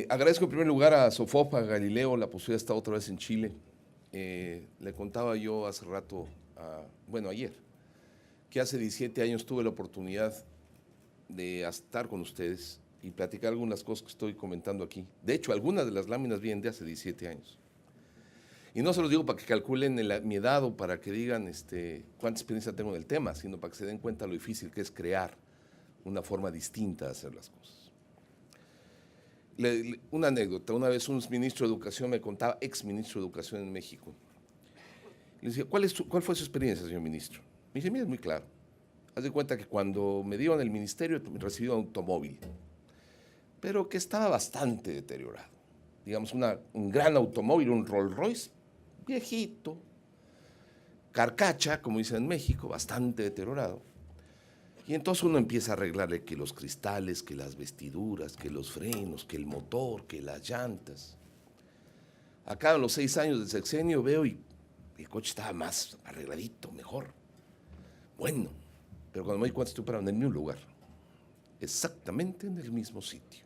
Agradezco en primer lugar a Sofopa Galileo la posibilidad de estar otra vez en Chile. Le contaba yo hace rato, ayer, que hace 17 años tuve la oportunidad de estar con ustedes y platicar algunas cosas que estoy comentando aquí. De hecho, algunas de las láminas vienen de hace 17 años. Y no se los digo para que calculen mi edad o para que digan cuánta experiencia tengo en el tema, sino para que se den cuenta lo difícil que es crear una forma distinta de hacer las cosas. Una anécdota, una vez un ministro de Educación me contaba, ex ministro de Educación en México, le decía, ¿cuál fue su experiencia, señor ministro? Me dice, mira, es muy claro. Haz de cuenta que cuando me dieron el ministerio recibí un automóvil, pero que estaba bastante deteriorado. Digamos, un gran automóvil, un Rolls Royce, viejito, carcacha, como dicen en México, bastante deteriorado. Y entonces uno empieza a arreglarle que los cristales, que las vestiduras, que los frenos, que el motor, que las llantas. Acá en los 6 años del sexenio veo y el coche estaba más arregladito, mejor. Bueno, pero cuando me doy cuenta estoy parado en el mismo lugar, exactamente en el mismo sitio.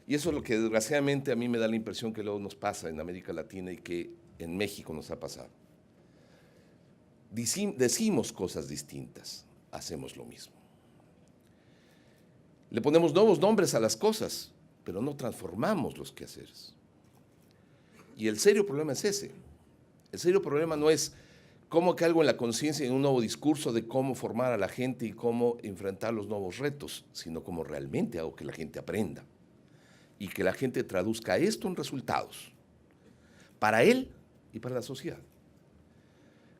Y eso es lo que desgraciadamente a mí me da la impresión que luego nos pasa en América Latina y que en México nos ha pasado. Decimos cosas distintas, hacemos lo mismo. Le ponemos nuevos nombres a las cosas, pero no transformamos los quehaceres. Y el serio problema es ese. El serio problema no es cómo que algo en la conciencia y en un nuevo discurso de cómo formar a la gente y cómo enfrentar los nuevos retos, sino cómo realmente hago que la gente aprenda y que la gente traduzca esto en resultados para él y para la sociedad.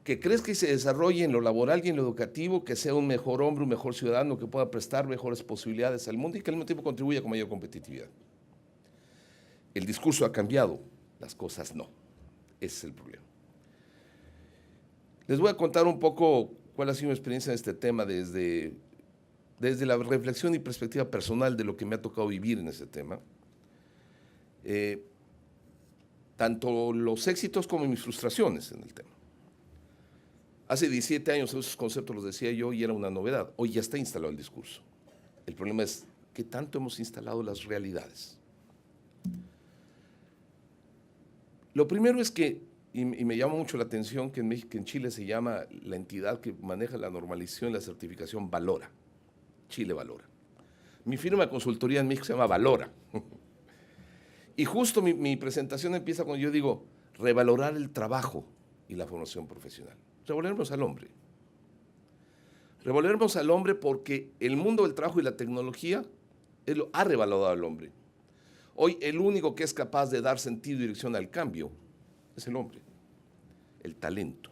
Que crezca que se desarrolle en lo laboral y en lo educativo, que sea un mejor hombre, un mejor ciudadano, que pueda prestar mejores posibilidades al mundo y que al mismo tiempo contribuya con mayor competitividad. El discurso ha cambiado, las cosas no. Ese es el problema. Les voy a contar un poco cuál ha sido mi experiencia en este tema desde la reflexión y perspectiva personal de lo que me ha tocado vivir en este tema. Tanto los éxitos como mis frustraciones en el tema. Hace 17 años esos conceptos los decía yo y era una novedad. Hoy ya está instalado el discurso. El problema es qué tanto hemos instalado las realidades. Lo primero es que, y me llama mucho la atención que en México, en Chile se llama la entidad que maneja la normalización y la certificación Valora. Chile Valora. Mi firma de consultoría en México se llama Valora. Y justo mi presentación empieza cuando yo digo revalorar el trabajo y la formación profesional. Revolvernos al hombre. Revolvernos al hombre porque el mundo del trabajo y la tecnología ha revalorado al hombre. Hoy el único que es capaz de dar sentido y dirección al cambio es el hombre, el talento.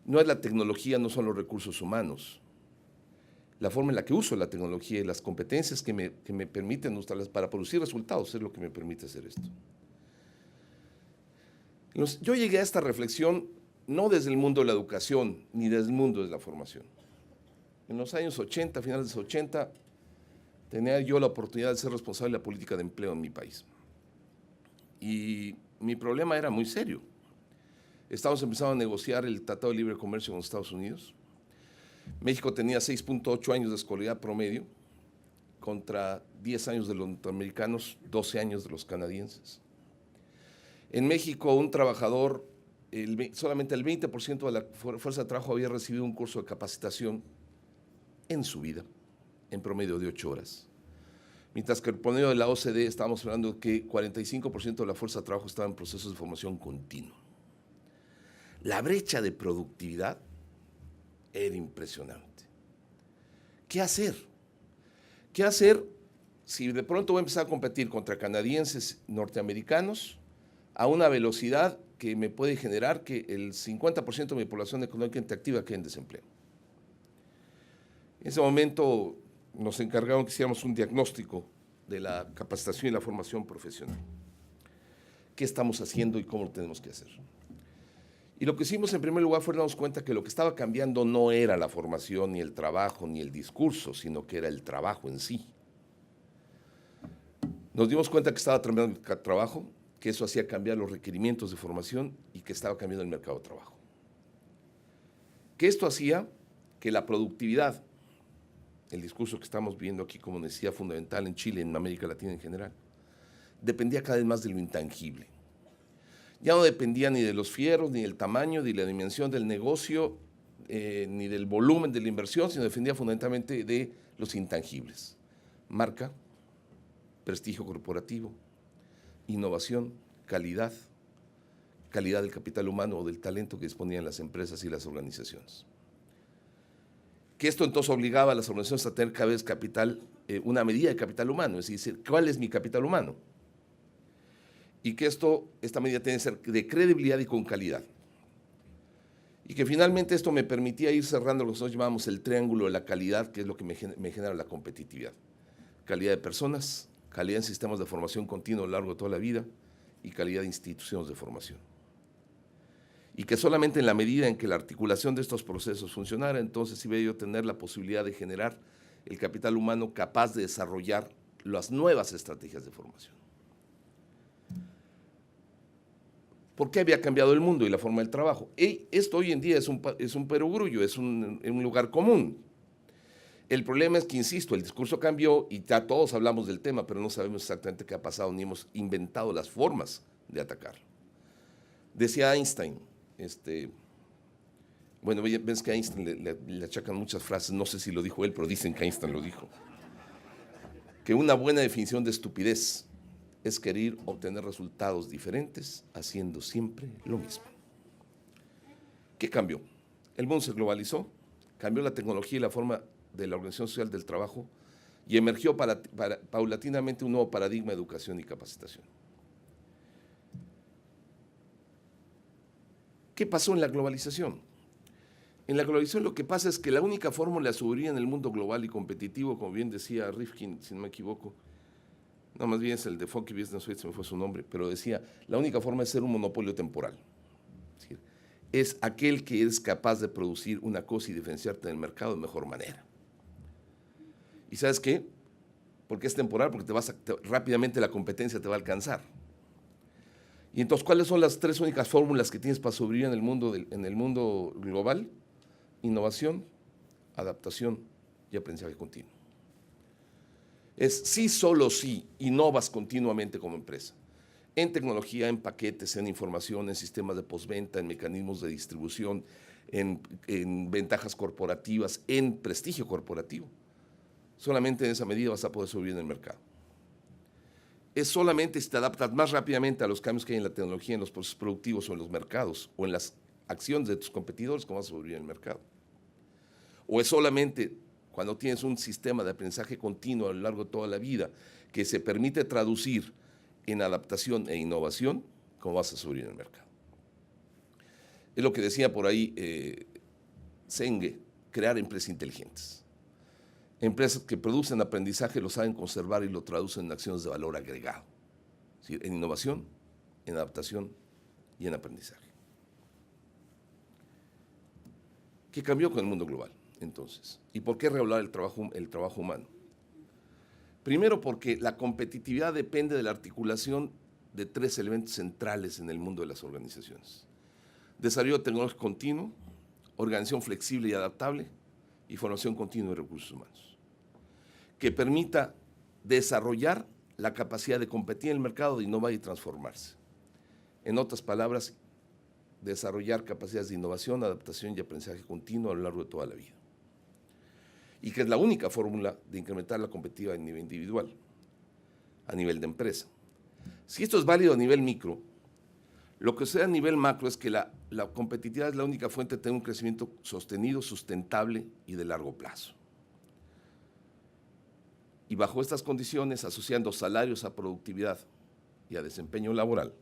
No es la tecnología, no son los recursos humanos. La forma en la que uso la tecnología y las competencias que me permiten usarlas para producir resultados es lo que me permite hacer esto. Yo llegué a esta reflexión no desde el mundo de la educación, ni desde el mundo de la formación. En los años 80, finales de los 80, tenía yo la oportunidad de ser responsable de la política de empleo en mi país. Y mi problema era muy serio. Estábamos empezando a negociar el Tratado de Libre Comercio con Estados Unidos. México tenía 6.8 años de escolaridad promedio, contra 10 años de los norteamericanos, 12 años de los canadienses. En México, un trabajador, solamente el 20% de la fuerza de trabajo había recibido un curso de capacitación en su vida, en promedio de 8 horas. Mientras que el promedio de la OCDE, estábamos hablando que 45% de la fuerza de trabajo estaba en procesos de formación continua. La brecha de productividad era impresionante. ¿Qué hacer? ¿Qué hacer si de pronto voy a empezar a competir contra canadienses, norteamericanos, a una velocidad que me puede generar que el 50% de mi población económicamente activa quede en desempleo? En ese momento nos encargaron que hiciéramos un diagnóstico de la capacitación y la formación profesional. ¿Qué estamos haciendo y cómo lo tenemos que hacer? Y lo que hicimos en primer lugar fue darnos cuenta que lo que estaba cambiando no era la formación, ni el trabajo, ni el discurso, sino que era el trabajo en sí. Nos dimos cuenta que estaba cambiando el trabajo, que eso hacía cambiar los requerimientos de formación y que estaba cambiando el mercado de trabajo. Que esto hacía que la productividad el discurso que estamos viendo aquí como necesidad fundamental en Chile, en América Latina en general, dependía cada vez más de lo intangible. Ya no dependía ni de los fierros, ni del tamaño, ni de la dimensión del negocio, ni del volumen de la inversión, sino dependía fundamentalmente de los intangibles. Marca, prestigio corporativo, innovación, calidad del capital humano o del talento que disponían las empresas y las organizaciones. Que esto entonces obligaba a las organizaciones a tener cada vez capital, una medida de capital humano, es decir, ¿cuál es mi capital humano? Y que esta medida tiene que ser de credibilidad y con calidad. Y que finalmente esto me permitía ir cerrando lo que nosotros llamamos el triángulo de la calidad, que es lo que me genera la competitividad. Calidad de personas, calidad en sistemas de formación continua a lo largo de toda la vida y calidad de instituciones de formación. Y que solamente en la medida en que la articulación de estos procesos funcionara, entonces iba yo a tener la posibilidad de generar el capital humano capaz de desarrollar las nuevas estrategias de formación. ¿Por qué había cambiado el mundo y la forma del trabajo? Esto hoy en día es un perogrullo, es un lugar común. El problema es que, insisto, el discurso cambió y ya todos hablamos del tema, pero no sabemos exactamente qué ha pasado, ni hemos inventado las formas de atacarlo. Decía Einstein, bueno, ves que a Einstein le achacan muchas frases, no sé si lo dijo él, pero dicen que Einstein lo dijo, que una buena definición de estupidez es querer obtener resultados diferentes haciendo siempre lo mismo. ¿Qué cambió? El mundo se globalizó, cambió la tecnología y la forma de la organización social del trabajo y emergió paulatinamente un nuevo paradigma de educación y capacitación. ¿Qué pasó en la globalización? En la globalización lo que pasa es que la única fórmula de sobrevivir en el mundo global y competitivo, como bien decía Rifkin, si no me equivoco, no, más bien es el de Funky Business Suite, se me fue su nombre, pero decía, la única forma es ser un monopolio temporal. Es aquel que es capaz de producir una cosa y diferenciarte en el mercado de mejor manera. ¿Y sabes qué? Porque es temporal, porque rápidamente la competencia te va a alcanzar. Y entonces, ¿cuáles son las tres únicas fórmulas que tienes para sobrevivir en el mundo global? Innovación, adaptación y aprendizaje continuo. Es sí, solo sí, innovas continuamente como empresa. En tecnología, en paquetes, en información, en sistemas de postventa, en mecanismos de distribución, en ventajas corporativas, en prestigio corporativo. Solamente en esa medida vas a poder sobrevivir en el mercado. Es solamente si te adaptas más rápidamente a los cambios que hay en la tecnología, en los procesos productivos o en los mercados, o en las acciones de tus competidores, como vas a sobrevivir en el mercado. O es solamente cuando tienes un sistema de aprendizaje continuo a lo largo de toda la vida que se permite traducir en adaptación e innovación, como vas a sobrevivir en el mercado. Es lo que decía por ahí Senge, crear empresas inteligentes. Empresas que producen aprendizaje, lo saben conservar y lo traducen en acciones de valor agregado. Es decir, en innovación, en adaptación y en aprendizaje. ¿Qué cambió con el mundo global, entonces? ¿Y por qué regular el trabajo humano? Primero, porque la competitividad depende de la articulación de tres elementos centrales en el mundo de las organizaciones. Desarrollo tecnológico continuo, organización flexible y adaptable y formación continua de recursos humanos, que permita desarrollar la capacidad de competir en el mercado, de innovar y transformarse. En otras palabras, desarrollar capacidades de innovación, adaptación y aprendizaje continuo a lo largo de toda la vida. Y que es la única fórmula de incrementar la competitividad a nivel individual, a nivel de empresa. Si esto es válido a nivel micro, lo que sucede a nivel macro es que la competitividad es la única fuente de tener un crecimiento sostenido, sustentable y de largo plazo. Y bajo estas condiciones, asociando salarios a productividad y a desempeño laboral,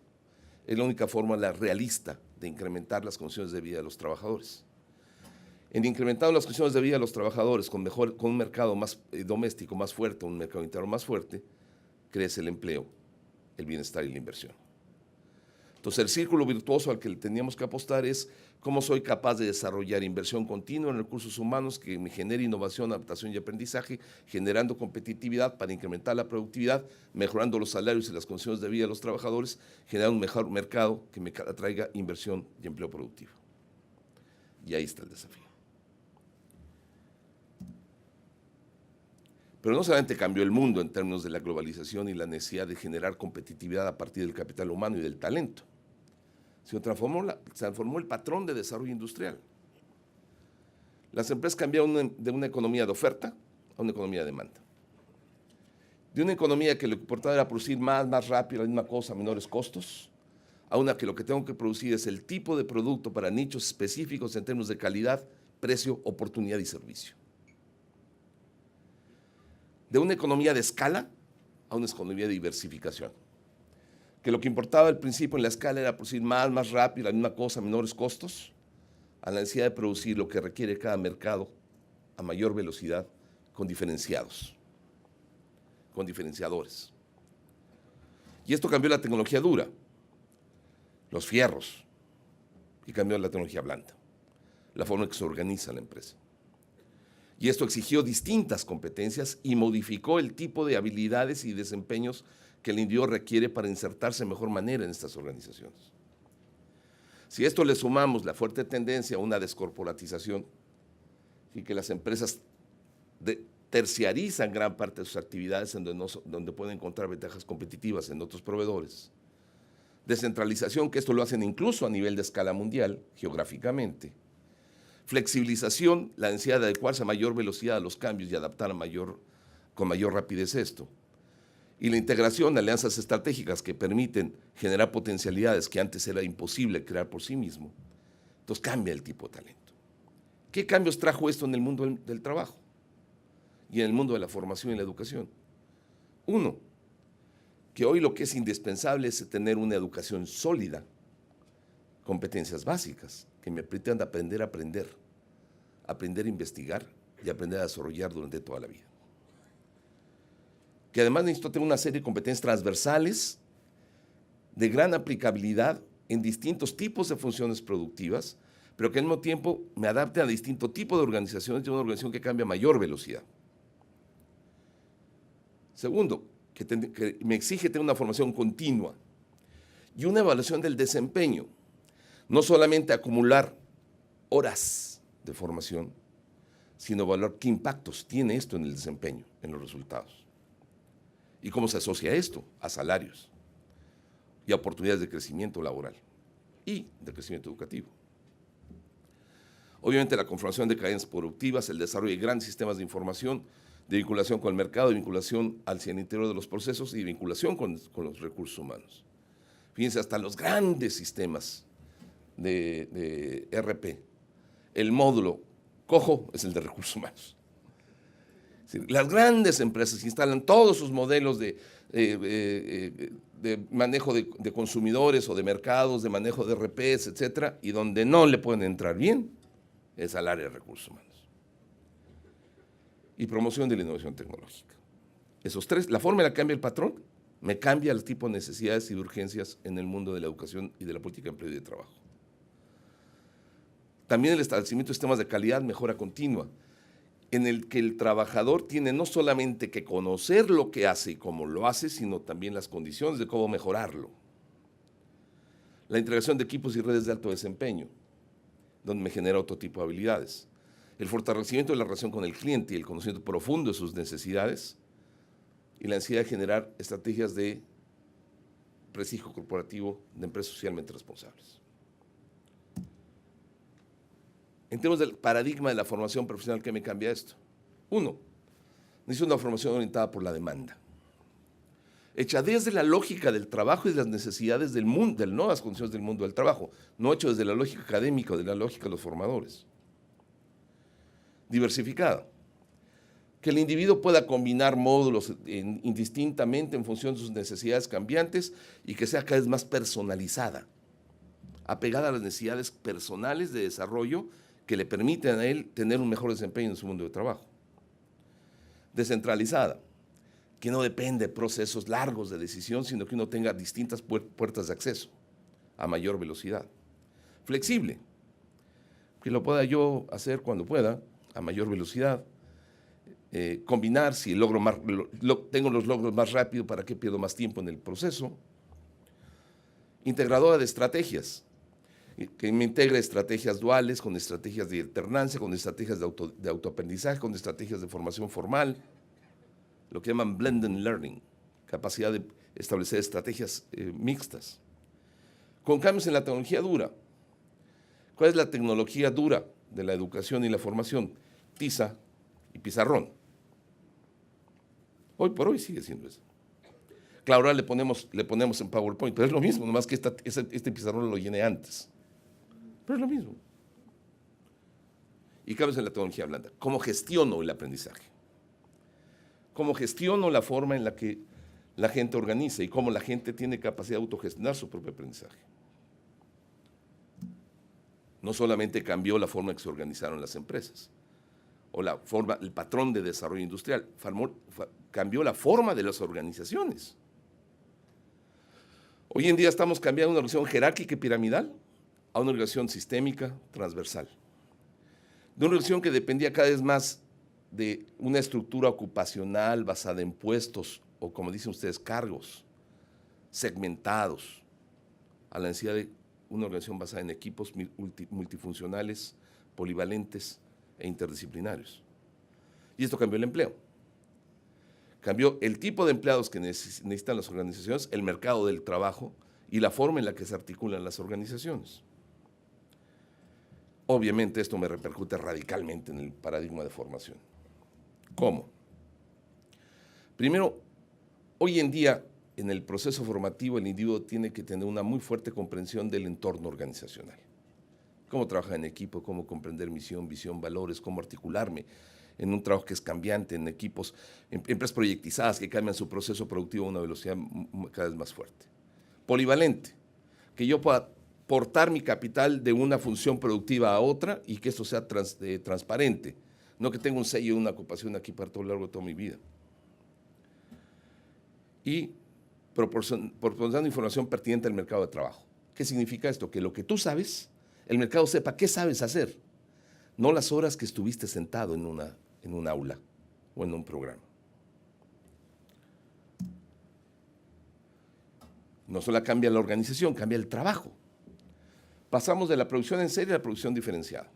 es la única fórmula realista de incrementar las condiciones de vida de los trabajadores. En incrementando las condiciones de vida de los trabajadores con un mercado más doméstico más fuerte, un mercado interno más fuerte, crece el empleo, el bienestar y la inversión. Entonces, el círculo virtuoso al que teníamos que apostar es cómo soy capaz de desarrollar inversión continua en recursos humanos que me genere innovación, adaptación y aprendizaje, generando competitividad para incrementar la productividad, mejorando los salarios y las condiciones de vida de los trabajadores, generando un mejor mercado que me atraiga inversión y empleo productivo. Y ahí está el desafío. Pero no solamente cambió el mundo en términos de la globalización y la necesidad de generar competitividad a partir del capital humano y del talento, sino transformó el patrón de desarrollo industrial. Las empresas cambiaron de una economía de oferta a una economía de demanda. De una economía que lo que importaba era producir más rápido, la misma cosa, a menores costos, a una que lo que tengo que producir es el tipo de producto para nichos específicos en términos de calidad, precio, oportunidad y servicio. De una economía de escala a una economía de diversificación. Que lo que importaba al principio en la escala era producir más rápido, la misma cosa, a menores costos, a la necesidad de producir lo que requiere cada mercado a mayor velocidad, con diferenciadores. Y esto cambió la tecnología dura, los fierros, y cambió la tecnología blanda, la forma en que se organiza la empresa. Y esto exigió distintas competencias y modificó el tipo de habilidades y desempeños que el individuo requiere para insertarse de mejor manera en estas organizaciones. Si a esto le sumamos la fuerte tendencia a una descorporatización y que las empresas terciarizan gran parte de sus actividades en donde pueden encontrar ventajas competitivas en otros proveedores, descentralización, que esto lo hacen incluso a nivel de escala mundial, geográficamente, flexibilización, la necesidad de adecuarse a mayor velocidad a los cambios y adaptar con mayor rapidez esto, y la integración de alianzas estratégicas que permiten generar potencialidades que antes era imposible crear por sí mismo. Entonces cambia el tipo de talento. ¿Qué cambios trajo esto en el mundo del trabajo y en el mundo de la formación y la educación? Uno, que hoy lo que es indispensable es tener una educación sólida, competencias básicas, que me permitan aprender a investigar y aprender a desarrollar durante toda la vida. Que además necesito tener una serie de competencias transversales de gran aplicabilidad en distintos tipos de funciones productivas, pero que al mismo tiempo me adapte a distinto tipo de organizaciones y una organización que cambia a mayor velocidad. Segundo, que me exige tener una formación continua y una evaluación del desempeño, no solamente acumular horas de formación, sino evaluar qué impactos tiene esto en el desempeño, en los resultados. ¿Y cómo se asocia esto? A salarios y a oportunidades de crecimiento laboral y de crecimiento educativo. Obviamente la conformación de cadenas productivas, el desarrollo de grandes sistemas de información, de vinculación con el mercado, de vinculación hacia el interior de los procesos y de vinculación con los recursos humanos. Fíjense, hasta los grandes sistemas de ERP, el módulo cojo es el de recursos humanos. Las grandes empresas instalan todos sus modelos de manejo de consumidores o de mercados, de manejo de RPs, etcétera, y donde no le pueden entrar bien es al área de recursos humanos. Y promoción de la innovación tecnológica. Esos tres, la forma en la que cambia el patrón, me cambia el tipo de necesidades y de urgencias en el mundo de la educación y de la política de empleo y de trabajo. También el establecimiento de sistemas de calidad, mejora continua, en el que el trabajador tiene no solamente que conocer lo que hace y cómo lo hace, sino también las condiciones de cómo mejorarlo. La integración de equipos y redes de alto desempeño, donde me genera otro tipo de habilidades. El fortalecimiento de la relación con el cliente y el conocimiento profundo de sus necesidades y la necesidad de generar estrategias de prestigio corporativo de empresas socialmente responsables. En términos del paradigma de la formación profesional, ¿qué me cambia esto? Uno, necesito una formación orientada por la demanda, hecha desde la lógica del trabajo y de las necesidades del mundo, de las nuevas condiciones del mundo del trabajo, no hecho desde la lógica académica o de la lógica de los formadores. Diversificada, que el individuo pueda combinar módulos indistintamente en función de sus necesidades cambiantes y que sea cada vez más personalizada, apegada a las necesidades personales de desarrollo que le permiten a él tener un mejor desempeño en su mundo de trabajo. Descentralizada, que no depende de procesos largos de decisión, sino que uno tenga distintas puertas de acceso a mayor velocidad. Flexible, que lo pueda yo hacer cuando pueda, a mayor velocidad, combinar, si tengo los logros más rápido, ¿para qué pierdo más tiempo en el proceso? Integradora de estrategias, que me integre estrategias duales, con estrategias de alternancia, con estrategias de autoaprendizaje, con estrategias de formación formal, lo que llaman blended learning, capacidad de establecer estrategias mixtas. Con cambios en la tecnología dura. ¿Cuál es la tecnología dura de la educación y la formación? Tiza y pizarrón. Hoy por hoy sigue siendo eso. Claro, ahora le ponemos en PowerPoint, pero es lo mismo, nomás que este pizarrón lo llené antes. Pero es lo mismo. Y cambios en la tecnología blanda. ¿Cómo gestiono el aprendizaje? ¿Cómo gestiono la forma en la que la gente organiza y cómo la gente tiene capacidad de autogestionar su propio aprendizaje? No solamente cambió la forma en que se organizaron las empresas, o el patrón de desarrollo industrial, cambió la forma de las organizaciones. Hoy en día estamos cambiando una organización jerárquica y piramidal a una organización sistémica, transversal. De una organización que dependía cada vez más de una estructura ocupacional basada en puestos, o como dicen ustedes, cargos, segmentados, a la necesidad de una organización basada en equipos multifuncionales, polivalentes e interdisciplinarios. Y esto cambió el empleo. Cambió el tipo de empleados que necesitan las organizaciones, el mercado del trabajo y la forma en la que se articulan las organizaciones. Obviamente esto me repercute radicalmente en el paradigma de formación. ¿Cómo? Primero, hoy en día, en el proceso formativo, el individuo tiene que tener una muy fuerte comprensión del entorno organizacional. Cómo trabajar en equipo, cómo comprender misión, visión, valores, cómo articularme en un trabajo que es cambiante, en equipos, en empresas proyectizadas que cambian su proceso productivo a una velocidad cada vez más fuerte. Polivalente, que yo pueda portar mi capital de una función productiva a otra y que esto sea transparente, no que tenga un sello de una ocupación aquí para todo lo largo de toda mi vida. Y proporcionando información pertinente al mercado de trabajo. ¿Qué significa esto? Que lo que tú sabes, el mercado sepa qué sabes hacer, no las horas que estuviste sentado en un aula o en un programa. No solo cambia la organización, cambia el trabajo. Pasamos de la producción en serie a la producción diferenciada,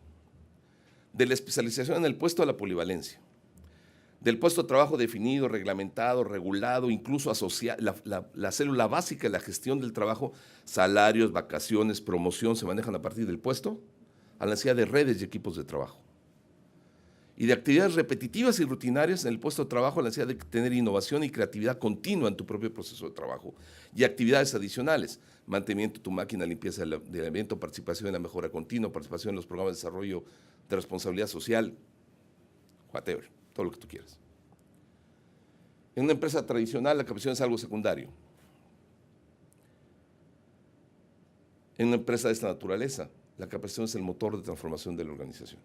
de la especialización en el puesto a la polivalencia, del puesto de trabajo definido, reglamentado, regulado, incluso asociado, la célula básica de la gestión del trabajo, salarios, vacaciones, promoción, se manejan a partir del puesto, a la necesidad de redes y equipos de trabajo. Y de actividades repetitivas y rutinarias en el puesto de trabajo, a la necesidad de tener innovación y creatividad continua en tu propio proceso de trabajo. Y actividades adicionales, mantenimiento de tu máquina, limpieza del ambiente, participación en la mejora continua, participación en los programas de desarrollo de responsabilidad social, whatever, todo lo que tú quieras. En una empresa tradicional, la capacitación es algo secundario. En una empresa de esta naturaleza, la capacitación es el motor de transformación de la organización.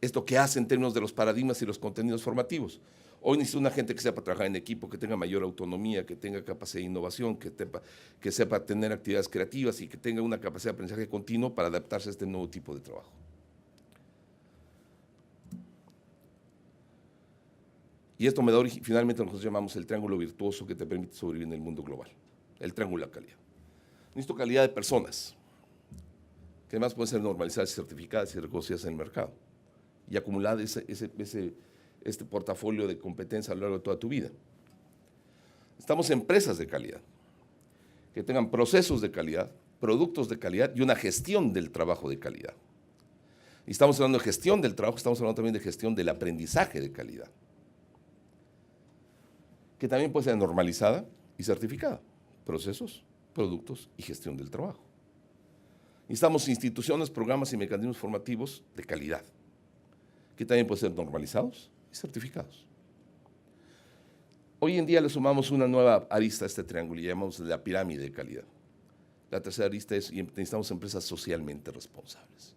Esto que hace en términos de los paradigmas y los contenidos formativos. Hoy necesita una gente que sepa trabajar en equipo, que tenga mayor autonomía, que tenga capacidad de innovación, que sepa tener actividades creativas y que tenga una capacidad de aprendizaje continuo para adaptarse a este nuevo tipo de trabajo. Y esto me da finalmente lo que nosotros llamamos el triángulo virtuoso que te permite sobrevivir en el mundo global. El triángulo de la calidad. Necesito calidad de personas, que además pueden ser normalizadas, certificadas y reconocidas en el mercado. Y acumular este portafolio de competencia a lo largo de toda tu vida. Estamos en empresas de calidad, que tengan procesos de calidad, productos de calidad y una gestión del trabajo de calidad. Y estamos hablando de gestión del trabajo, estamos hablando también de gestión del aprendizaje de calidad, que también puede ser normalizada y certificada. Procesos, productos y gestión del trabajo. Necesitamos instituciones, programas y mecanismos formativos de calidad, que también pueden ser normalizados y certificados. Hoy en día le sumamos una nueva arista a este triángulo y llamamos la pirámide de calidad. La tercera arista es, y necesitamos empresas socialmente responsables.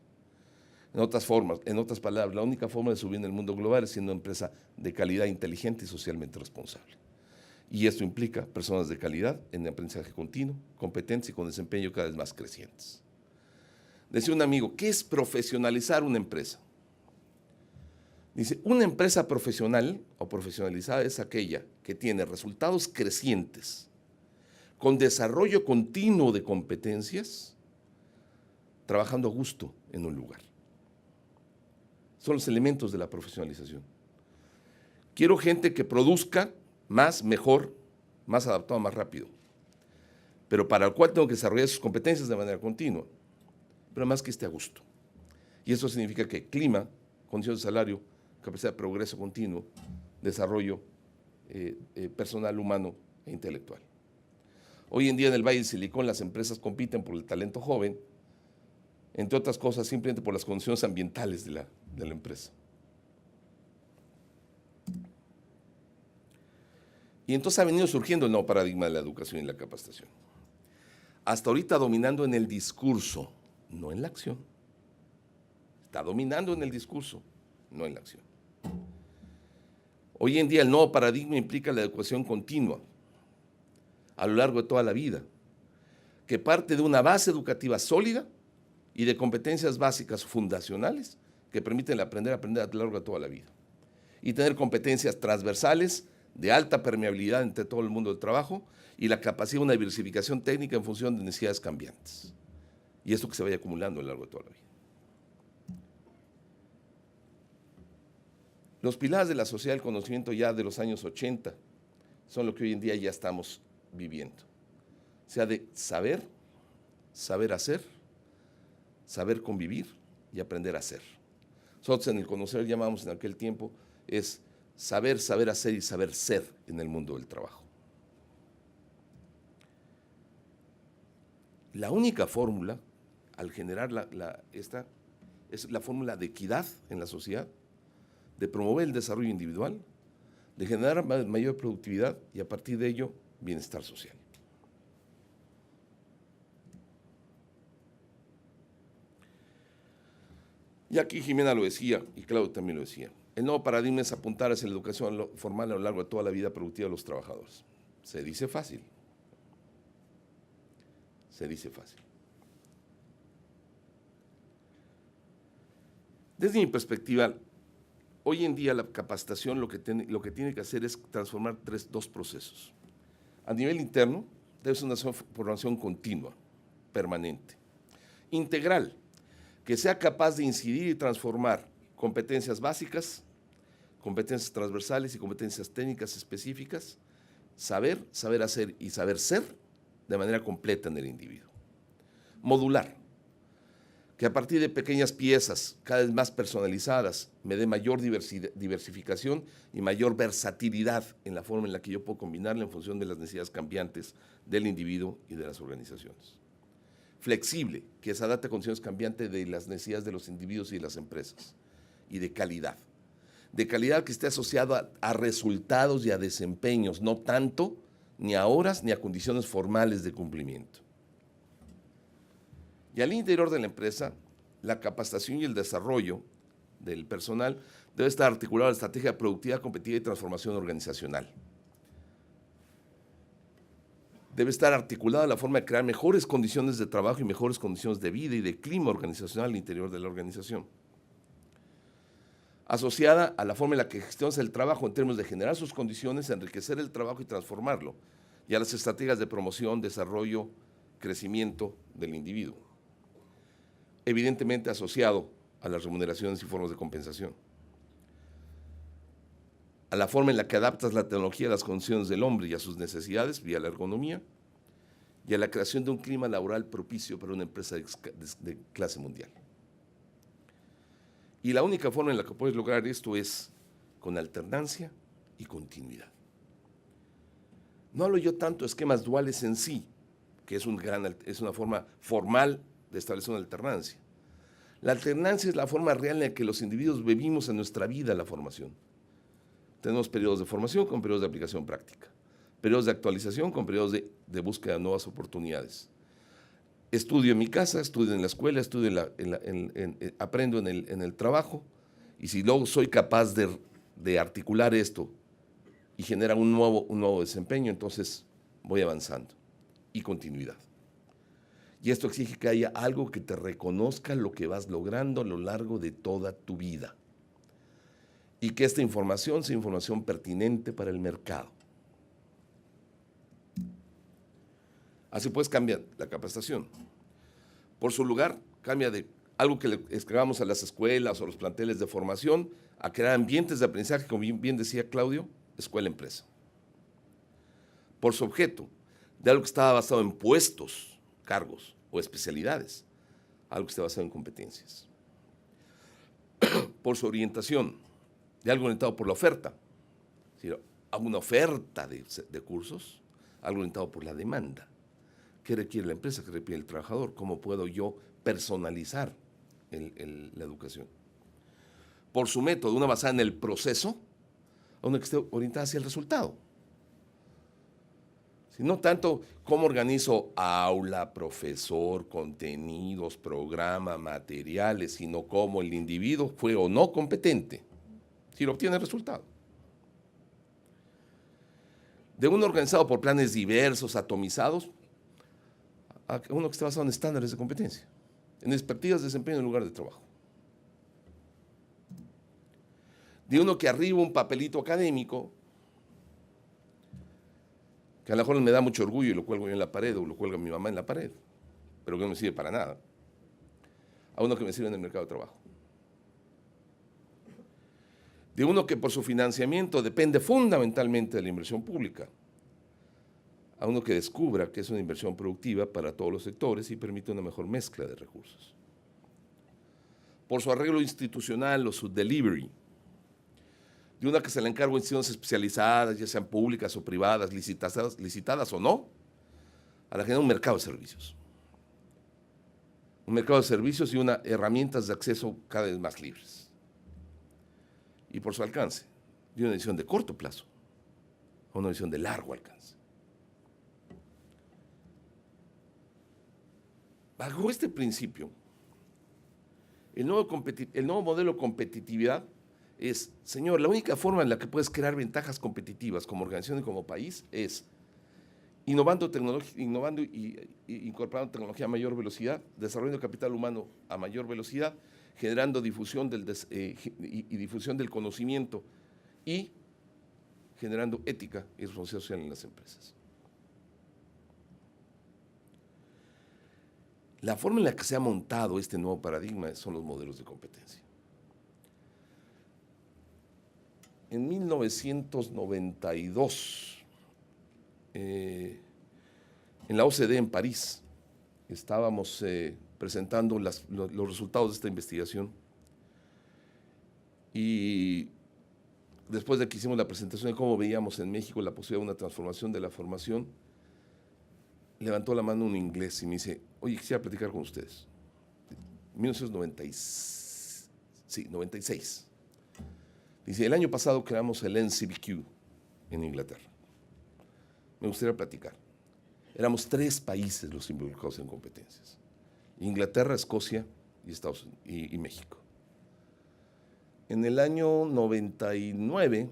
En otras palabras, la única forma de subir en el mundo global es siendo una empresa de calidad inteligente y socialmente responsable. Y esto implica personas de calidad en aprendizaje continuo, competentes y con desempeño cada vez más crecientes. Decía un amigo, ¿qué es profesionalizar una empresa? Dice, una empresa profesional o profesionalizada es aquella que tiene resultados crecientes, con desarrollo continuo de competencias, trabajando a gusto en un lugar. Son los elementos de la profesionalización. Quiero gente que produzca más, mejor, más adaptado, más rápido, pero para el cual tengo que desarrollar sus competencias de manera continua, pero más que esté a gusto. Y eso significa que clima, condiciones de salario, capacidad de progreso continuo, desarrollo personal, humano e intelectual. Hoy en día en el Valle de Silicón las empresas compiten por el talento joven, entre otras cosas simplemente por las condiciones ambientales de la empresa. Y entonces ha venido surgiendo el nuevo paradigma de la educación y la capacitación. Hasta ahorita dominando en el discurso, no en la acción. Está dominando en el discurso, no en la acción. Hoy en día el nuevo paradigma implica la educación continua, a lo largo de toda la vida, que parte de una base educativa sólida y de competencias básicas fundacionales que permiten aprender a lo largo de toda la vida. Y tener competencias transversales de alta permeabilidad entre todo el mundo del trabajo y la capacidad de una diversificación técnica en función de necesidades cambiantes. Y esto que se vaya acumulando a lo largo de toda la vida. Los pilares de la sociedad del conocimiento ya de los años 80 son lo que hoy en día ya estamos viviendo. O sea, de saber, saber hacer, saber convivir y aprender a hacer. Nosotros en el conocer llamábamos en aquel tiempo es saber, saber hacer y saber ser en el mundo del trabajo. La única fórmula, al generar esta, es la fórmula de equidad en la sociedad, de promover el desarrollo individual, de generar mayor productividad y a partir de ello, bienestar social. Y aquí Jimena lo decía, y Claudio también lo decía, el nuevo paradigma es apuntar hacia la educación formal a lo largo de toda la vida productiva de los trabajadores. Se dice fácil. Se dice fácil. Desde mi perspectiva, hoy en día la capacitación lo que tiene que hacer es transformar dos procesos. A nivel interno, debe ser una formación continua, permanente, integral, que sea capaz de incidir y transformar competencias básicas, competencias transversales y competencias técnicas específicas, saber, saber hacer y saber ser de manera completa en el individuo. Modular, que a partir de pequeñas piezas cada vez más personalizadas me dé mayor diversificación y mayor versatilidad en la forma en la que yo puedo combinarla en función de las necesidades cambiantes del individuo y de las organizaciones. Flexible, que se adapte a condiciones cambiantes de las necesidades de los individuos y de las empresas. Y de calidad. De calidad que esté asociado a resultados y a desempeños, no tanto ni a horas ni a condiciones formales de cumplimiento. Y al interior de la empresa, la capacitación y el desarrollo del personal debe estar articulado a la estrategia de productividad, competitiva y transformación organizacional. Debe estar articulada la forma de crear mejores condiciones de trabajo y mejores condiciones de vida y de clima organizacional al interior de la organización. Asociada a la forma en la que gestionas el trabajo en términos de generar sus condiciones, enriquecer el trabajo y transformarlo, y a las estrategias de promoción, desarrollo, crecimiento del individuo. Evidentemente asociado a las remuneraciones y formas de compensación. A la forma en la que adaptas la tecnología a las condiciones del hombre y a sus necesidades vía la ergonomía, y a la creación de un clima laboral propicio para una empresa de clase mundial. Y la única forma en la que puedes lograr esto es con alternancia y continuidad. No hablo yo tanto de esquemas duales en sí, que es una forma formal de establecer una alternancia. La alternancia es la forma real en la que los individuos vivimos en nuestra vida la formación. Tenemos periodos de formación con periodos de aplicación práctica, periodos de actualización con periodos de búsqueda de nuevas oportunidades. Estudio en mi casa, estudio en la escuela, aprendo en el trabajo, y si luego soy capaz de articular esto y genera un nuevo desempeño, entonces voy avanzando. Y continuidad. Y esto exige que haya algo que te reconozca lo que vas logrando a lo largo de toda tu vida. Y que esta información sea información pertinente para el mercado. Así pues cambia la capacitación. Por su lugar, cambia de algo que le escribamos a las escuelas o los planteles de formación, a crear ambientes de aprendizaje, como bien decía Claudio, escuela-empresa. Por su objeto, de algo que estaba basado en puestos, cargos o especialidades, algo que esté basado en competencias. Por su orientación, de algo orientado por la oferta, a una oferta de cursos, algo orientado por la demanda. ¿Qué requiere la empresa? ¿Qué requiere el trabajador? ¿Cómo puedo yo personalizar la educación? Por su método, una basada en el proceso, a una que esté orientada hacia el resultado. No tanto cómo organizo aula, profesor, contenidos, programa, materiales, sino cómo el individuo fue o no competente, si lo obtiene el resultado. De uno organizado por planes diversos, atomizados, a uno que esté basado en estándares de competencia, en expertise de desempeño en lugar de trabajo. De uno que arriba un papelito académico, que a lo mejor me da mucho orgullo y lo cuelgo yo en la pared o lo cuelga mi mamá en la pared, pero que no me sirve para nada, a uno que me sirve en el mercado de trabajo. De uno que por su financiamiento depende fundamentalmente de la inversión pública, a uno que descubra que es una inversión productiva para todos los sectores y permite una mejor mezcla de recursos. Por su arreglo institucional o su delivery, de una que se le encarga a instituciones especializadas, ya sean públicas o privadas, licitadas o no, a la que genera un mercado de servicios. Un mercado de servicios y herramientas de acceso cada vez más libres. Y por su alcance, de una visión de corto plazo a una visión de largo alcance. Bajo este principio, el nuevo modelo de competitividad es, señor, la única forma en la que puedes crear ventajas competitivas como organización y como país es innovando y incorporando tecnología a mayor velocidad, desarrollando capital humano a mayor velocidad, generando difusión difusión del conocimiento y generando ética y responsabilidad social en las empresas. La forma en la que se ha montado este nuevo paradigma son los modelos de competencia. En 1992, en la OCDE en París, estábamos presentando los resultados de esta investigación y después de que hicimos la presentación de cómo veíamos en México la posibilidad de una transformación de la formación, levantó la mano un inglés y me dice, oye, quisiera platicar con ustedes. 1996. Dice, el año pasado creamos el NCBQ en Inglaterra. Me gustaría platicar. Éramos 3 países los involucrados en competencias. Inglaterra, Escocia y México. En el año 99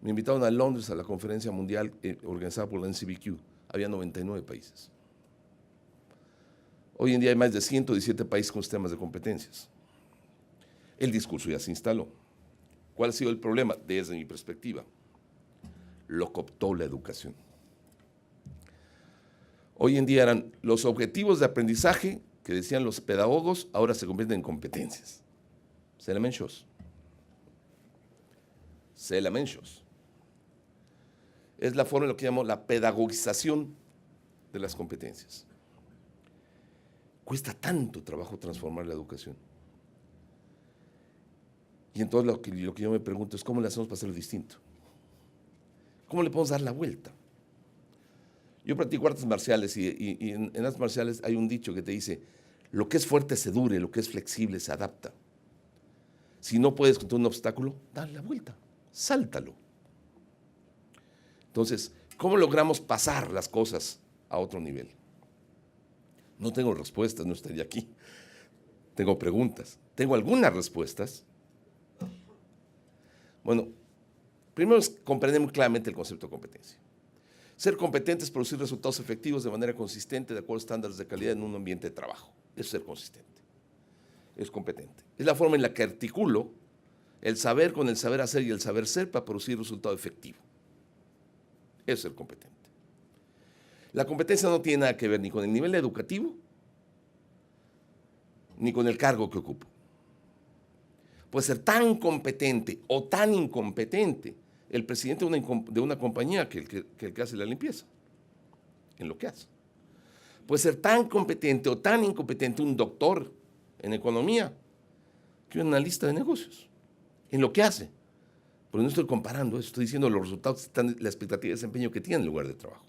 me invitaron a Londres a la conferencia mundial organizada por la NCBQ. Había 99 países. Hoy en día hay más de 117 países con sistemas de competencias. El discurso ya se instaló. ¿Cuál ha sido el problema? Desde mi perspectiva, lo cooptó la educación. Hoy en día eran los objetivos de aprendizaje que decían los pedagogos, ahora se convierten en competencias. Selamenshos. Es la forma de lo que llamo la pedagogización de las competencias. Cuesta tanto trabajo transformar la educación. Y entonces lo que yo me pregunto es cómo le hacemos para hacerlo distinto. ¿Cómo le podemos dar la vuelta? Yo practico artes marciales y en artes marciales hay un dicho que te dice, lo que es fuerte se dure, lo que es flexible se adapta. Si no puedes contra un obstáculo, dale la vuelta, sáltalo. Entonces, ¿cómo logramos pasar las cosas a otro nivel? No tengo respuestas, no estaría aquí. Tengo preguntas. ¿Tengo algunas respuestas? Bueno, primero es comprender muy claramente el concepto de competencia. Ser competente es producir resultados efectivos de manera consistente, de acuerdo a estándares de calidad en un ambiente de trabajo. Es ser consistente. Es competente. Es la forma en la que articulo el saber con el saber hacer y el saber ser para producir resultado efectivo. Es ser competente. La competencia no tiene nada que ver ni con el nivel educativo, ni con el cargo que ocupo. Puede ser tan competente o tan incompetente el presidente de una compañía que el que hace la limpieza, en lo que hace. Puede ser tan competente o tan incompetente un doctor en economía que un analista de negocios, en lo que hace. Pero no estoy comparando eso, estoy diciendo los resultados, están la expectativa de desempeño que tiene en el lugar de trabajo.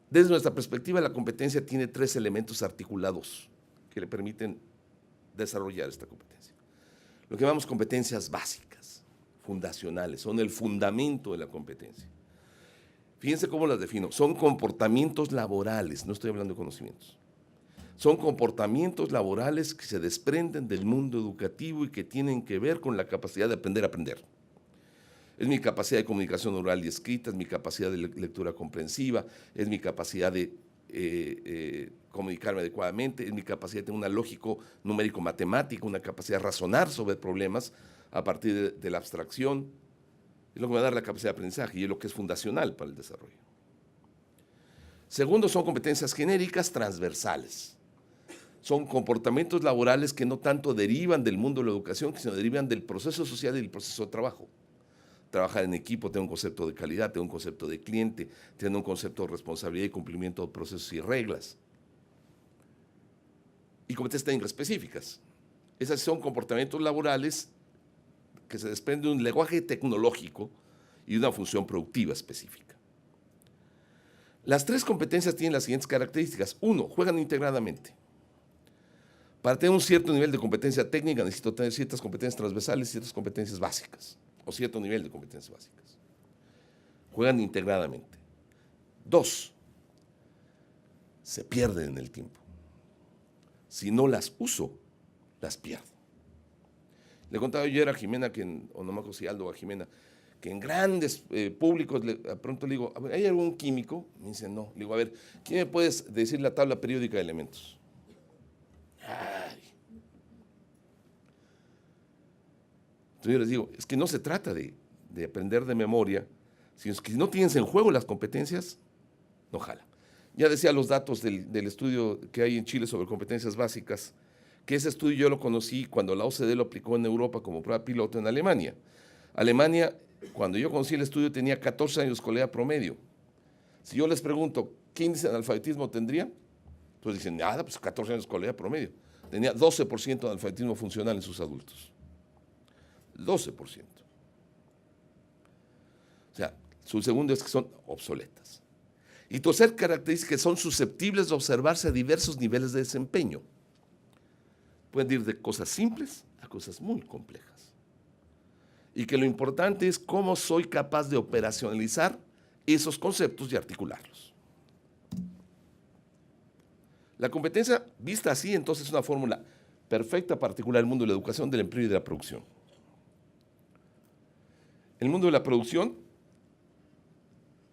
Desde nuestra perspectiva, la competencia tiene 3 elementos articulados que le permiten desarrollar esta competencia. Lo que llamamos competencias básicas, fundacionales, son el fundamento de la competencia. Fíjense cómo las defino. Son comportamientos laborales, no estoy hablando de conocimientos. Son comportamientos laborales que se desprenden del mundo educativo y que tienen que ver con la capacidad de aprender a aprender. Es mi capacidad de comunicación oral y escrita, es mi capacidad de lectura comprensiva, es mi capacidad de comunicarme adecuadamente, es mi capacidad de tener una lógico numérico matemática, una capacidad de razonar sobre problemas a partir de la abstracción. Es lo que me va a dar la capacidad de aprendizaje y es lo que es fundacional para el desarrollo. Segundo, son competencias genéricas transversales. Son comportamientos laborales que no tanto derivan del mundo de la educación, sino derivan del proceso social y del proceso de trabajo. Trabajar en equipo, tener un concepto de calidad, tener un concepto de cliente, tener un concepto de responsabilidad y cumplimiento de procesos y reglas. Y competencias técnicas específicas. Esas son comportamientos laborales que se desprenden de un lenguaje tecnológico y de una función productiva específica. Las 3 competencias tienen las siguientes características. 1, juegan integradamente. Para tener un cierto nivel de competencia técnica necesito tener ciertas competencias transversales y ciertas competencias básicas, o cierto nivel de competencias básicas. Juegan integradamente. 2, se pierden en el tiempo. Si no las uso, las pierdo. Le contaba yo ayer a Jimena, o no me acuerdo si Aldo o a Jimena, que en grandes públicos, de pronto le digo, ¿hay algún químico? Me dice, no. Le digo, a ver, ¿quién me puedes decir la tabla periódica de elementos? Ay. Entonces yo les digo, es que no se trata de aprender de memoria, sino que si no tienes en juego las competencias, no jala. Ya decía los datos del estudio que hay en Chile sobre competencias básicas, que ese estudio yo lo conocí cuando la OCDE lo aplicó en Europa como prueba piloto en Alemania. Alemania, cuando yo conocí el estudio, tenía 14 años de escolaridad promedio. Si yo les pregunto, ¿qué índice de analfabetismo tendría? Pues dicen, nada, pues 14 años de escolaridad promedio. Tenía 12% de analfabetismo funcional en sus adultos. 12%. O sea, su segundo es que son obsoletas. Y tercer característica, que son susceptibles de observarse a diversos niveles de desempeño. Pueden ir de cosas simples a cosas muy complejas. Y que lo importante es cómo soy capaz de operacionalizar esos conceptos y articularlos. La competencia, vista así, entonces es una fórmula perfecta para articular el mundo de la educación, del empleo y de la producción. El mundo de la producción,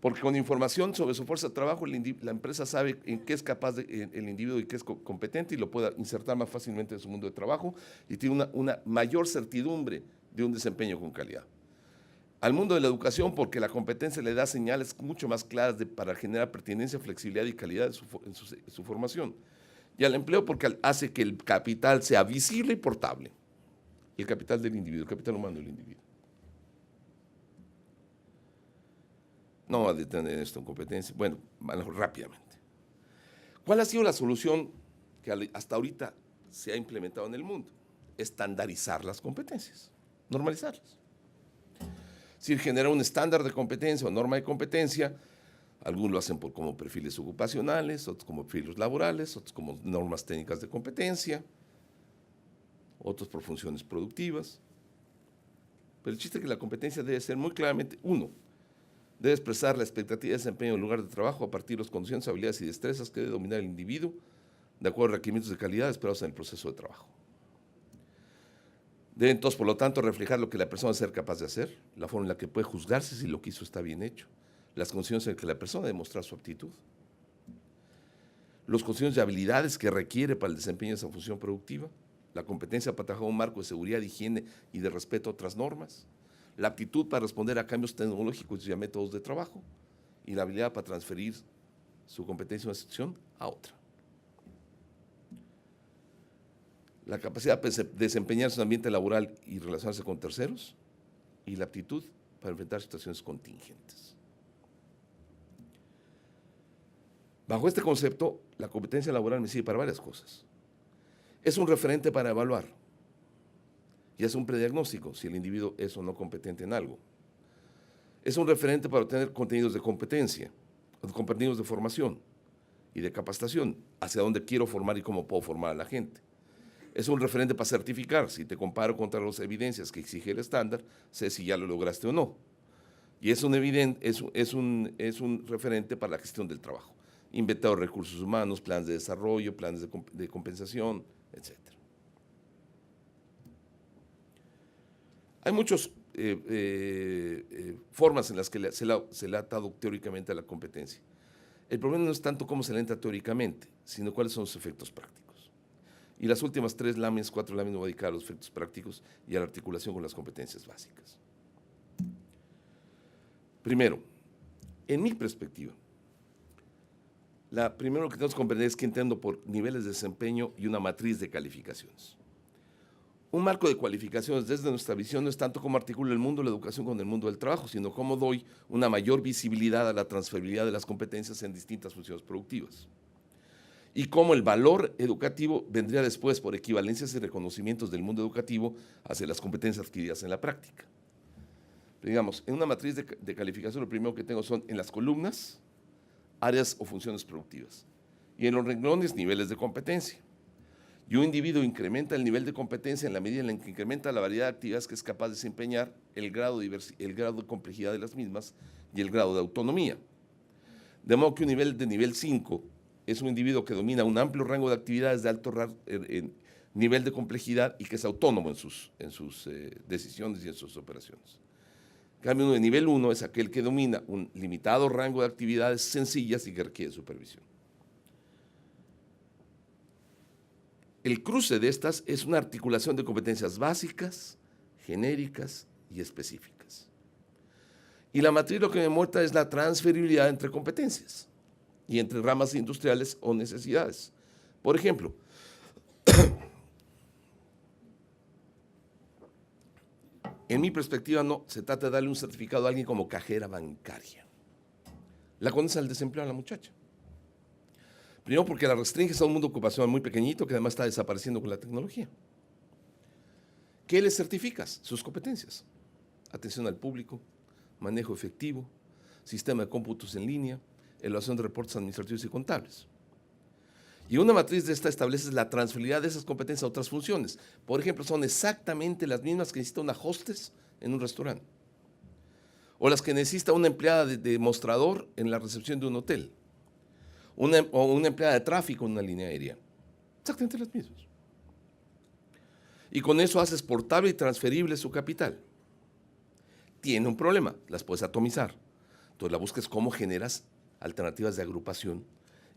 porque con información sobre su fuerza de trabajo, la empresa sabe en qué es capaz el individuo y qué es competente y lo pueda insertar más fácilmente en su mundo de trabajo y tiene una mayor certidumbre de un desempeño con calidad. Al mundo de la educación, porque la competencia le da señales mucho más claras para generar pertinencia, flexibilidad y calidad en su formación. Y al empleo, porque hace que el capital sea visible y portable. El capital del individuo, el capital humano del individuo. No va a detener esto en competencia. Bueno, rápidamente. ¿Cuál ha sido la solución que hasta ahorita se ha implementado en el mundo? Estandarizar las competencias, normalizarlas. Es decir, generar un estándar de competencia o norma de competencia. Algunos lo hacen como perfiles ocupacionales, otros como perfiles laborales, otros como normas técnicas de competencia, otros por funciones productivas. Pero el chiste es que la competencia debe ser muy claramente, 1, debe expresar la expectativa de desempeño en el lugar de trabajo a partir de las condiciones, habilidades y destrezas que debe dominar el individuo, de acuerdo a requerimientos de calidad esperados en el proceso de trabajo. Debe entonces, por lo tanto, reflejar lo que la persona debe ser capaz de hacer, la forma en la que puede juzgarse si lo que hizo está bien hecho, las condiciones en que la persona debe mostrar su aptitud, los condiciones de habilidades que requiere para el desempeño de esa función productiva, la competencia para trabajar en un marco de seguridad, de higiene y de respeto a otras normas, la aptitud para responder a cambios tecnológicos y a métodos de trabajo, y la habilidad para transferir su competencia de una sección a otra. la capacidad de desempeñarse en un ambiente laboral y relacionarse con terceros, y la aptitud para enfrentar situaciones contingentes. Bajo este concepto, la competencia laboral me sirve para varias cosas. Es un referente para evaluar y es un prediagnóstico si el individuo es o no competente en algo. Es un referente para obtener contenidos de competencia, contenidos de formación y de capacitación, hacia dónde quiero formar y cómo puedo formar a la gente. Es un referente para certificar, si te comparo contra las evidencias que exige el estándar, sé si ya lo lograste o no. Y es un referente para la gestión del trabajo. Inventado de recursos humanos, planes de desarrollo, planes de compensación, etc. Hay muchas formas en las que se le ha atado teóricamente a la competencia. El problema no es tanto cómo se le entra teóricamente, sino cuáles son sus efectos prácticos. Y las últimas 4 láminas me voy a dedicar a los efectos prácticos y a la articulación con las competencias básicas. Primero, en mi perspectiva, primero lo que tenemos que comprender es que entiendo por niveles de desempeño y una matriz de calificaciones. Un marco de cualificaciones desde nuestra visión no es tanto cómo articulo el mundo de la educación con el mundo del trabajo, sino cómo doy una mayor visibilidad a la transferibilidad de las competencias en distintas funciones productivas. Y cómo el valor educativo vendría después por equivalencias y reconocimientos del mundo educativo hacia las competencias adquiridas en la práctica. Digamos, en una matriz de calificación lo primero que tengo son en las columnas, áreas o funciones productivas, y en los renglones, niveles de competencia. Y un individuo incrementa el nivel de competencia en la medida en la que incrementa la variedad de actividades que es capaz de desempeñar, el grado de complejidad de las mismas y el grado de autonomía. De modo que un nivel 5 es un individuo que domina un amplio rango de actividades de alto nivel de complejidad y que es autónomo en sus decisiones y en sus operaciones. En cambio, uno de nivel 1 es aquel que domina un limitado rango de actividades sencillas y que requiere supervisión. El cruce de estas es una articulación de competencias básicas, genéricas y específicas. Y la matriz lo que me muestra es la transferibilidad entre competencias y entre ramas industriales o necesidades. Por ejemplo, en mi perspectiva no se trata de darle un certificado a alguien como cajera bancaria. La condensa al desempleo a la muchacha. Primero porque la restringes a un mundo ocupacional muy pequeñito que además está desapareciendo con la tecnología. ¿Qué le certificas? Sus competencias. Atención al público, manejo efectivo, sistema de cómputos en línea, evaluación de reportes administrativos y contables. Y una matriz de esta establece la transferibilidad de esas competencias a otras funciones. Por ejemplo, son exactamente las mismas que necesita una hostess en un restaurante. O las que necesita una empleada de mostrador en la recepción de un hotel. O una empleada de tráfico en una línea aérea. Exactamente las mismas. Y con eso haces portable y transferible su capital. Tiene un problema, las puedes atomizar. Entonces la busca es cómo generas alternativas de agrupación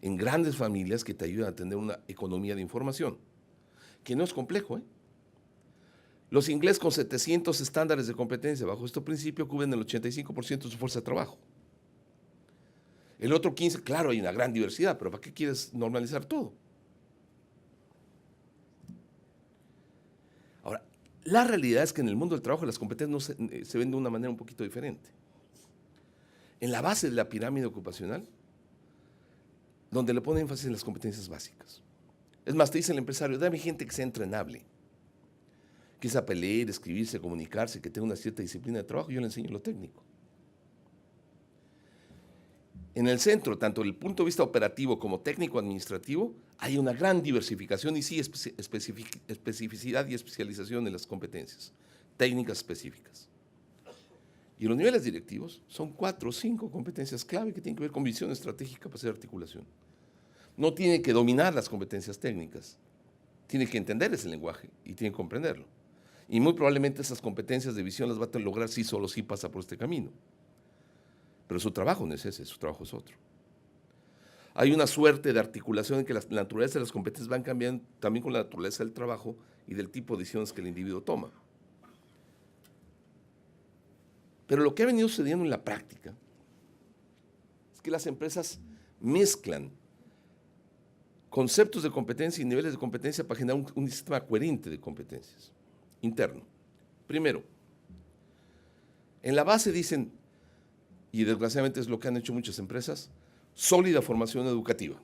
en grandes familias que te ayudan a tener una economía de información, que no es complejo. Los ingleses con 700 estándares de competencia bajo este principio cubren el 85% de su fuerza de trabajo. El otro 15%, claro, hay una gran diversidad, pero ¿para qué quieres normalizar todo? Ahora, la realidad es que en el mundo del trabajo las competencias se ven de una manera un poquito diferente. En la base de la pirámide ocupacional, donde le pone énfasis en las competencias básicas. Es más, te dice el empresario, dame gente que sea entrenable, que sepa leer, escribirse, comunicarse, que tenga una cierta disciplina de trabajo, yo le enseño lo técnico. En el centro, tanto desde el punto de vista operativo como técnico-administrativo, hay una gran diversificación y sí especificidad y especialización en las competencias técnicas específicas. Y en los niveles directivos son 4 o 5 competencias clave que tienen que ver con visión estratégica para hacer articulación. No tiene que dominar las competencias técnicas, tiene que entender ese lenguaje y tiene que comprenderlo. Y muy probablemente esas competencias de visión las va a lograr si solo si pasa por este camino. Pero su trabajo no es ese, su trabajo es otro. Hay una suerte de articulación en que la naturaleza de las competencias van cambiando también con la naturaleza del trabajo y del tipo de decisiones que el individuo toma. Pero lo que ha venido sucediendo en la práctica es que las empresas mezclan conceptos de competencia y niveles de competencia para generar un sistema coherente de competencias interno. Primero, en la base dicen, y desgraciadamente es lo que han hecho muchas empresas, sólida formación educativa,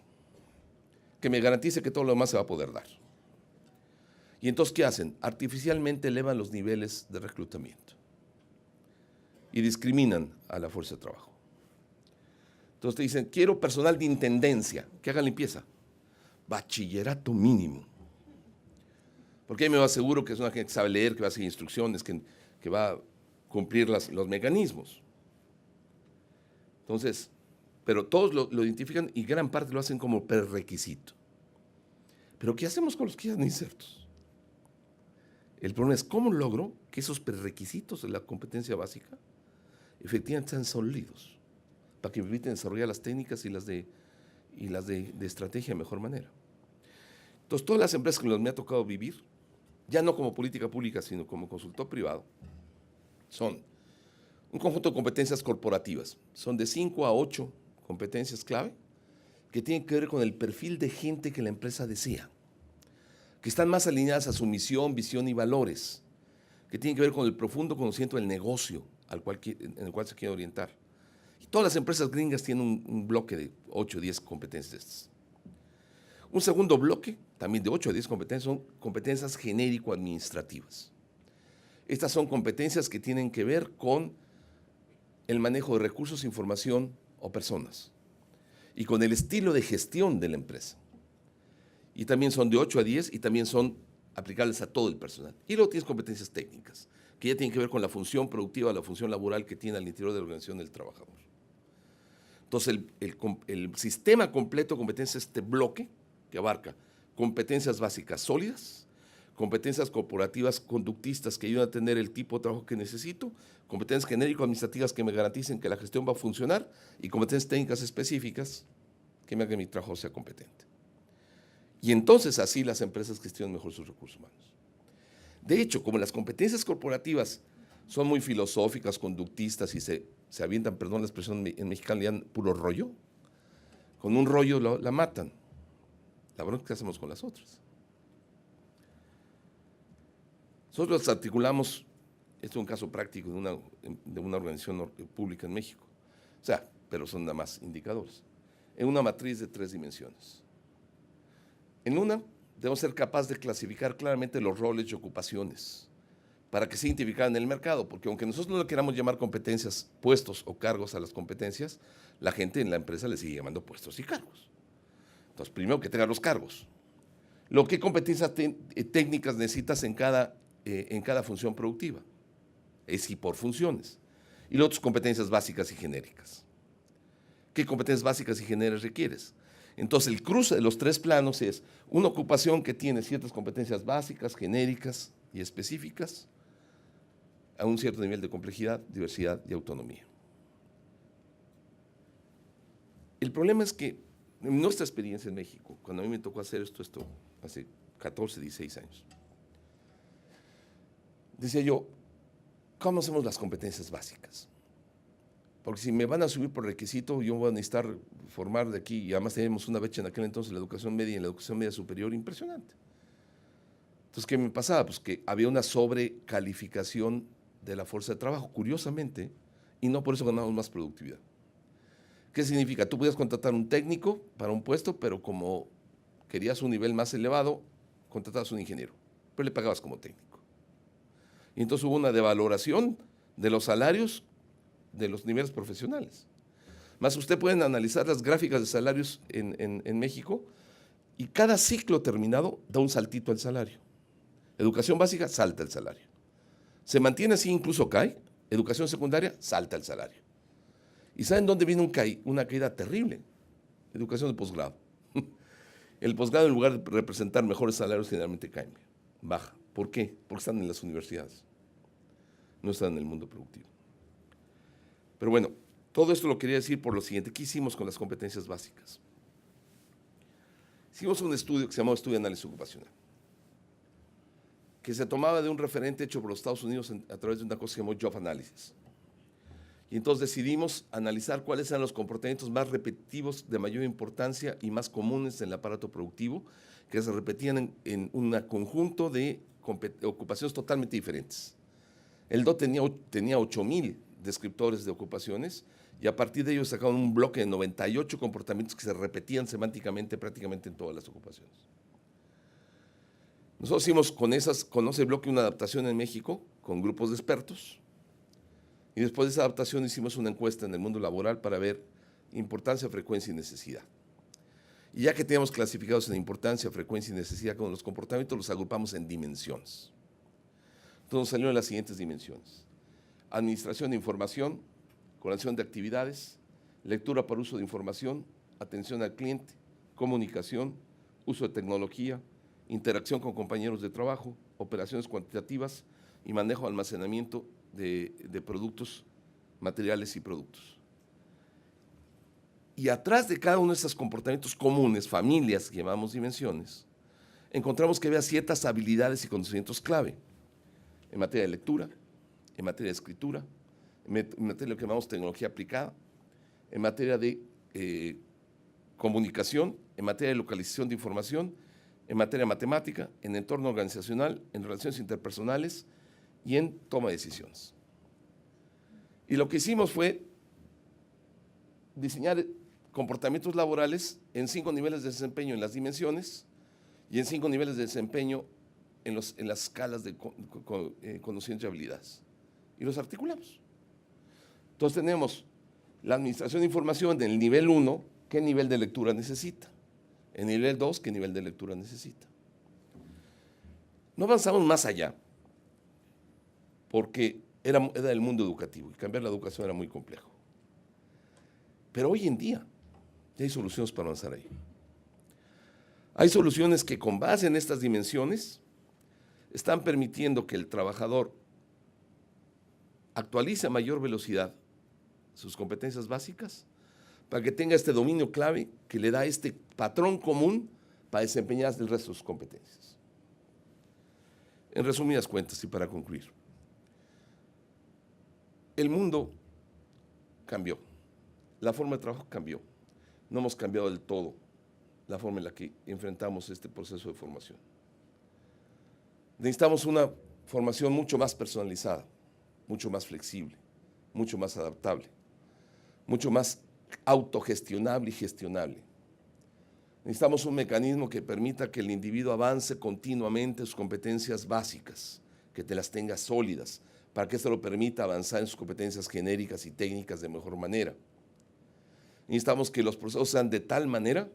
que me garantice que todo lo demás se va a poder dar. Y entonces, ¿qué hacen? Artificialmente elevan los niveles de reclutamiento y discriminan a la fuerza de trabajo. Entonces te dicen, quiero personal de intendencia, que haga limpieza. Bachillerato mínimo. Porque ahí me aseguro que es una gente que sabe leer, que va a seguir instrucciones, que va a cumplir los mecanismos. Entonces, pero todos lo identifican y gran parte lo hacen como prerequisito. Pero ¿qué hacemos con los que ya están insertos? El problema es cómo logro que esos prerequisitos de la competencia básica efectivamente sean sólidos, para que me permitan desarrollar las técnicas y las de estrategia de mejor manera. Entonces, todas las empresas que me ha tocado vivir, ya no como política pública, sino como consultor privado, son un conjunto de competencias corporativas. Son de 5 a 8 competencias clave que tienen que ver con el perfil de gente que la empresa desea, que están más alineadas a su misión, visión y valores, que tienen que ver con el profundo conocimiento del negocio en el cual se quiere orientar. Y todas las empresas gringas tienen un bloque de 8 o 10 competencias de estas. Un segundo bloque, también de 8 a 10 competencias, son competencias genérico-administrativas. Estas son competencias que tienen que ver con el manejo de recursos, información o personas y con el estilo de gestión de la empresa. Y también son de 8 a 10 y también son aplicables a todo el personal. Y luego tienes competencias técnicas, que ya tienen que ver con la función productiva, la función laboral que tiene al interior de la organización del trabajador. Entonces, el sistema completo de competencias es este bloque que abarca competencias básicas sólidas, competencias corporativas conductistas que ayudan a tener el tipo de trabajo que necesito, competencias genérico-administrativas que me garanticen que la gestión va a funcionar y competencias técnicas específicas que me hagan que mi trabajo sea competente. Y entonces así las empresas gestionan mejor sus recursos humanos. De hecho, como las competencias corporativas son muy filosóficas, conductistas y se avientan, perdón la expresión en mexicano, le dan puro rollo, con un rollo la matan. La verdad, ¿qué hacemos con las otras? Nosotros articulamos, esto es un caso práctico de una organización pública en México, o sea, pero son nada más indicadores, en una matriz de 3 dimensiones. En una, debemos ser capaces de clasificar claramente los roles y ocupaciones para que se identificaran en el mercado, porque aunque nosotros no le queramos llamar competencias, puestos o cargos a las competencias, la gente en la empresa le sigue llamando puestos y cargos. Entonces, primero que tenga los cargos. ¿Qué competencias técnicas necesitas en cada función productiva? Es y por funciones. Y luego tus competencias básicas y genéricas. ¿Qué competencias básicas y genéricas requieres? Entonces, el cruce de los 3 planos es una ocupación que tiene ciertas competencias básicas, genéricas y específicas a un cierto nivel de complejidad, diversidad y autonomía. El problema es que en nuestra experiencia en México, cuando a mí me tocó hacer esto hace 14, 16 años, decía yo, ¿cómo hacemos las competencias básicas? Porque si me van a subir por requisito, yo voy a necesitar formar de aquí, y además teníamos una brecha en aquel entonces en la educación media y en la educación media superior impresionante. Entonces, ¿qué me pasaba? Pues que había una sobrecalificación de la fuerza de trabajo, curiosamente, y no por eso ganábamos más productividad. ¿Qué significa? Tú podías contratar un técnico para un puesto, pero como querías un nivel más elevado, contratabas un ingeniero, pero le pagabas como técnico. Y entonces hubo una devaloración de los salarios de los niveles profesionales. Más usted pueden analizar las gráficas de salarios en México y cada ciclo terminado da un saltito al salario. Educación básica, salta el salario. Se mantiene así, incluso cae. Educación secundaria, salta el salario. ¿Y saben dónde viene una caída terrible? Educación de posgrado. El posgrado, en lugar de representar mejores salarios, generalmente cae, baja. ¿Por qué? Porque están en las universidades, no están en el mundo productivo. Pero bueno, todo esto lo quería decir por lo siguiente. ¿Qué hicimos con las competencias básicas? Hicimos un estudio que se llamó Estudio de Análisis Ocupacional, que se tomaba de un referente hecho por los Estados Unidos a través de una cosa que se llamó Job Analysis. Y entonces decidimos analizar cuáles eran los comportamientos más repetitivos, de mayor importancia y más comunes en el aparato productivo, que se repetían en un conjunto de ocupaciones totalmente diferentes. El DOT tenía 8,000 descriptores de ocupaciones y a partir de ellos sacaron un bloque de 98 comportamientos que se repetían semánticamente prácticamente en todas las ocupaciones. Nosotros hicimos con ese bloque una adaptación en México con grupos de expertos y después de esa adaptación hicimos una encuesta en el mundo laboral para ver importancia, frecuencia y necesidad. Y ya que teníamos clasificados en importancia, frecuencia y necesidad con los comportamientos, los agrupamos en dimensiones. Entonces salieron las siguientes dimensiones: administración de información, coordinación de actividades, lectura para uso de información, atención al cliente, comunicación, uso de tecnología, interacción con compañeros de trabajo, operaciones cuantitativas y manejo de almacenamiento de productos, materiales y productos. Y atrás de cada uno de estos comportamientos comunes, familias que llamamos dimensiones, encontramos que había ciertas habilidades y conocimientos clave en materia de lectura, en materia de escritura, en materia de lo que llamamos tecnología aplicada, en materia de comunicación, en materia de localización de información, en materia matemática, en entorno organizacional, en relaciones interpersonales y en toma de decisiones. Y lo que hicimos fue diseñar comportamientos laborales en 5 niveles de desempeño en las dimensiones y en 5 niveles de desempeño en las escalas de conocimientos y habilidades. Y los articulamos. Entonces tenemos la administración de información en el nivel 1, ¿qué nivel de lectura necesita? En el nivel 2, ¿qué nivel de lectura necesita? No avanzamos más allá, porque era el mundo educativo y cambiar la educación era muy complejo. Pero hoy en día ya hay soluciones para avanzar ahí. Hay soluciones que con base en estas dimensiones están permitiendo que el trabajador actualice a mayor velocidad sus competencias básicas para que tenga este dominio clave que le da este patrón común para desempeñar el resto de sus competencias. En resumidas cuentas y para concluir, el mundo cambió, la forma de trabajo cambió, no hemos cambiado del todo la forma en la que enfrentamos este proceso de formación. Necesitamos una formación mucho más personalizada, mucho más flexible, mucho más adaptable, mucho más autogestionable y gestionable. Necesitamos un mecanismo que permita que el individuo avance continuamente sus competencias básicas, que te las tenga sólidas, para que esto lo permita avanzar en sus competencias genéricas y técnicas de mejor manera. Necesitamos que los procesos sean de tal manera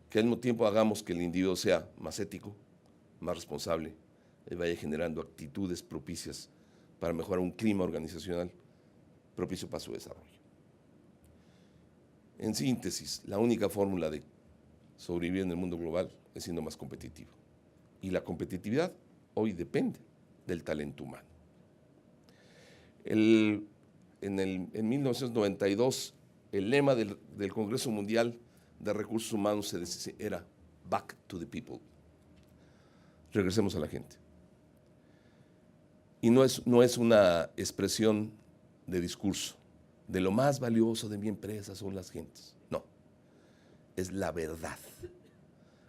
que al mismo tiempo hagamos que el individuo sea más ético, más responsable, y vaya generando actitudes propicias para mejorar un clima organizacional propicio para su desarrollo. En síntesis, la única fórmula de sobrevivir en el mundo global es siendo más competitivo. Y la competitividad hoy depende del talento humano. En 1992, el lema del Congreso Mundial de Recursos Humanos era Back to the People. Regresemos a la gente. Y no es una expresión de discurso, de lo más valioso de mi empresa son las gentes. No, es la verdad.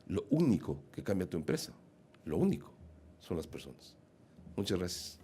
Lo único que cambia tu empresa, lo único, son las personas. Muchas gracias.